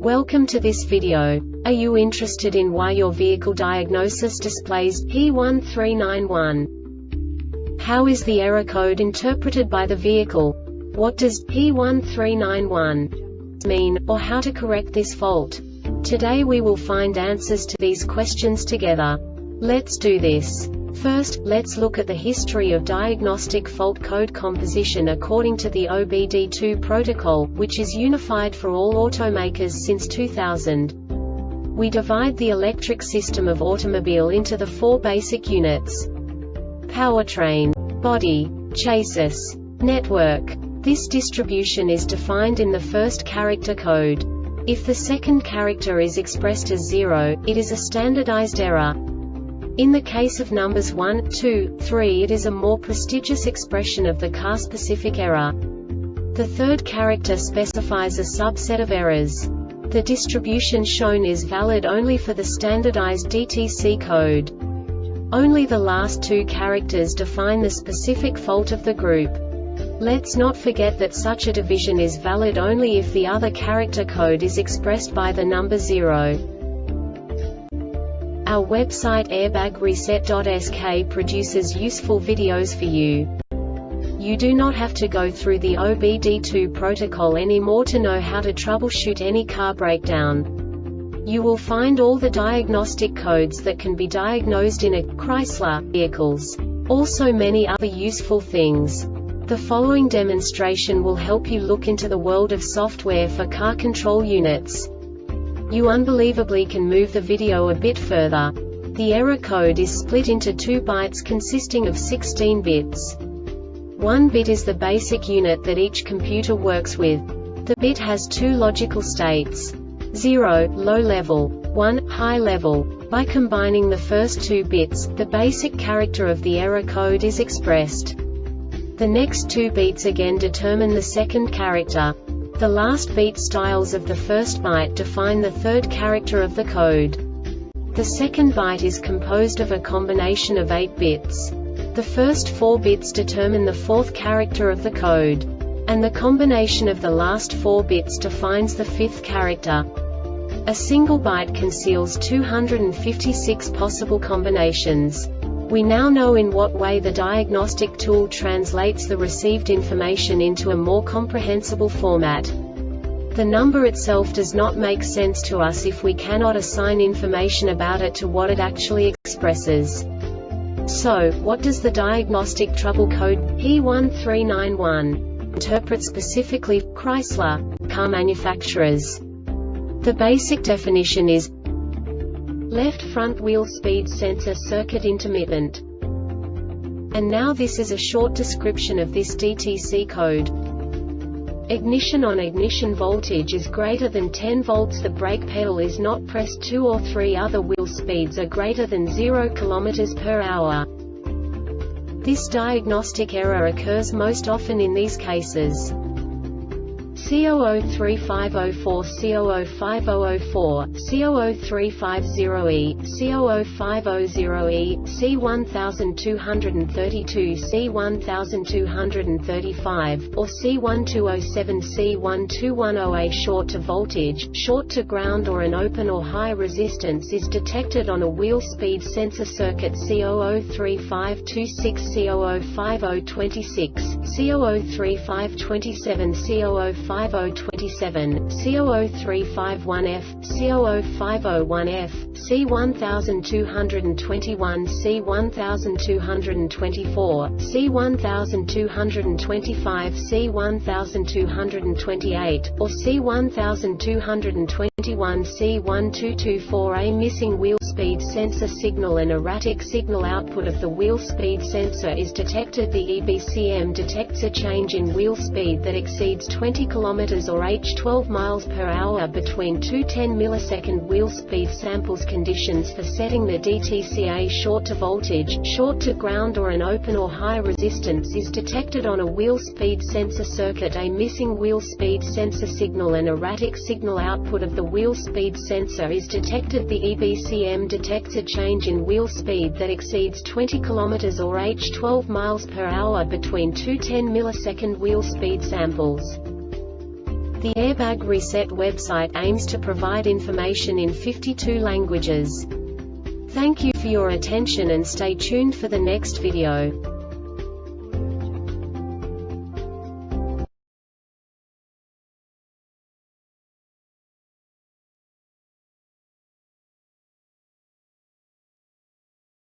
Welcome to this video. Are you interested in why your vehicle diagnosis displays P1391? How is the error code interpreted by the vehicle? What does P1391 mean, or how to correct this fault? Today we will find answers to these questions together. Let's do this. First, let's look at the history of diagnostic fault code composition according to the OBD2 protocol, which is unified for all automakers since 2000. We divide the electric system of automobile into the four basic units: powertrain, body, chassis, network. This distribution is defined in the first character code. If the second character is expressed as 0, it is a standardized error. In the case of numbers 1, 2, 3, it is a more prestigious expression of the car-specific error. The third character specifies a subset of errors. The distribution shown is valid only for the standardized DTC code. Only the last two characters define the specific fault of the group. Let's not forget that such a division is valid only if the other character code is expressed by the number 0. Our website airbagreset.sk produces useful videos for you. You do not have to go through the OBD2 protocol anymore to know how to troubleshoot any car breakdown. You will find all the diagnostic codes that can be diagnosed in a Chrysler vehicles. Also many other useful things. The following demonstration will help you look into the world of software for car control units. You unbelievably can move the video a bit further. The error code is split into 2 bytes consisting of 16 bits. 1 bit is the basic unit that each computer works with. The bit has 2 logical states: 0, low level, 1, high level. By combining the first 2 bits, the basic character of the error code is expressed. The next 2 beats again determine the second character. The last beat styles of the first byte define the third character of the code. The second byte is composed of a combination of 8 bits. The first 4 bits determine the fourth character of the code. And the combination of the last 4 bits defines the fifth character. A single byte conceals 256 possible combinations. We now know in what way the diagnostic tool translates the received information into a more comprehensible format. The number itself does not make sense to us if we cannot assign information about it to what it actually expresses. So, what does the Diagnostic Trouble Code P1391 interpret specifically for Chrysler car manufacturers? The basic definition is left front wheel speed sensor circuit intermittent. And now this is a short description of this DTC code. Ignition on ignition voltage is greater than 10 volts. The brake pedal is not pressed. 2 or 3 other wheel speeds are greater than 0 km per hour. This diagnostic error occurs most often in these cases: C003504, C005004, C00350E, C00500E, C1232, C1235, or C1207, C1210A. Short to voltage, short to ground, or an open or high resistance is detected on a wheel speed sensor circuit. C003526, C005026, C003527, C005027, C00351F, C00501F, C1221, C1224, C1225, C1228, or C1221, C1224. A missing wheel speed sensor signal. An erratic signal output of the wheel speed sensor is detected. The EBCM detects a change in wheel speed that exceeds 20 km or h 12 miles per hour between 2 10-millisecond wheel speed samples. Conditions for setting the DTCA: short to voltage, short to ground, or an open or high resistance is detected on a wheel speed sensor circuit. A missing wheel speed sensor signal. An erratic signal output of the wheel speed sensor is detected. The EBCM detects a change in wheel speed that exceeds 20 km or h 12 miles per hour between 2 10-millisecond wheel speed samples. The Airbag Reset website aims to provide information in 52 languages. Thank you for your attention and stay tuned for the next video.